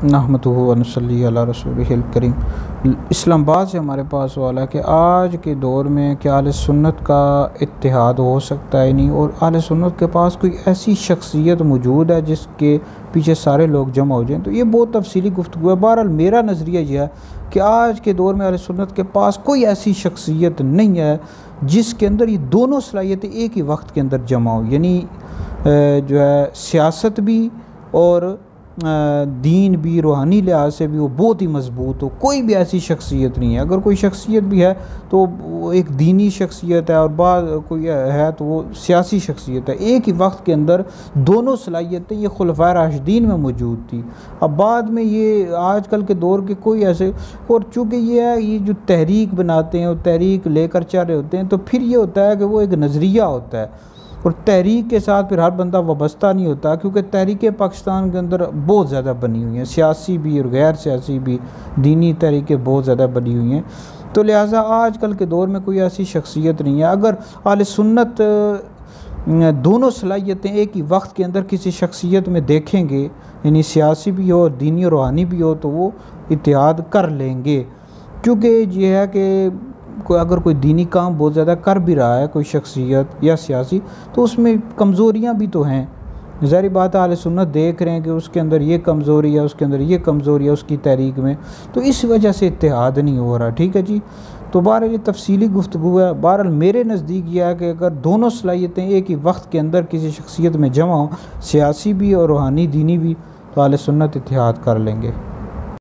नहमदुहु व नसल्ली अला रसूलिहिल करीम। इस्लामाबाद से हमारे पास वाला है कि आज के दौर में क्या अहले सुन्नत का इत्तिहाद हो सकता है नहीं, और अहले सुन्नत के पास कोई ऐसी शख्सियत मौजूद है जिसके पीछे सारे लोग जमा हो जाएं। तो ये बहुत तफसीली गुफ्तगू है। बहरहाल मेरा नज़रिया यह है कि आज के दौर में अहले सुन्नत के पास कोई ऐसी शख्सियत नहीं है जिसके अंदर ये दोनों सलाहियतें एक ही वक्त के अंदर जमा हो, यानी जो है सियासत भी और दीन भी, रूहानी लिहाज से भी वो बहुत ही मजबूत हो। कोई भी ऐसी शख्सियत नहीं है। अगर कोई शख्सियत भी है तो वो एक दीनी शख्सियत है, और बाद कोई है तो वो सियासी शख्सियत है। एक ही वक्त के अंदर दोनों सलाहियतें ये खुलफाए राशिदीन में मौजूद थी। अब बाद में ये आजकल के दौर के कोई ऐसे, और चूँकि ये है ये जो तहरीक बनाते हैं और तहरीक लेकर चल रहे होते हैं, तो फिर ये होता है कि वो एक नज़रिया होता है, और तहरीक के साथ फिर हर बंदा वाबस्ता नहीं होता, क्योंकि तहरीकें पाकिस्तान के अंदर बहुत ज़्यादा बनी हुई हैं, सियासी भी और गैर सियासी भी, दीनी तहरीकें बहुत ज़्यादा बनी हुई हैं। तो लिहाजा आजकल के दौर में कोई ऐसी शख्सियत नहीं है। अगर अहले सुन्नत दोनों सलाहियतें एक ही वक्त के अंदर किसी शख्सियत में देखेंगे, यानी सियासी भी हो, दीनी और रूहानी भी हो, तो वो इत्तिहाद कर लेंगे। क्योंकि ये है कि अगर कोई दीनी काम बहुत ज़्यादा कर भी रहा है कोई शख्सियत या सियासी, तो उसमें कमज़ोरियाँ भी तो हैं। ज़ाहिर बात है अहले सुन्नत देख रहे हैं कि उसके अंदर ये कमज़ोरी है, उसके अंदर ये कमज़ोरी है उसकी तहरीक में, तो इस वजह से इत्तिहाद नहीं हो रहा। ठीक है जी। तो बहरहाल ये तफसीली गुफ्तगू है। बहरहाल मेरे नज़दीक यह है कि अगर दोनों सलाहियतें एक ही वक्त के अंदर किसी शख्सियत में जमा हो, सियासी भी और रूहानी दीनी भी, तो अहले सुन्नत इत्तिहाद कर लेंगे।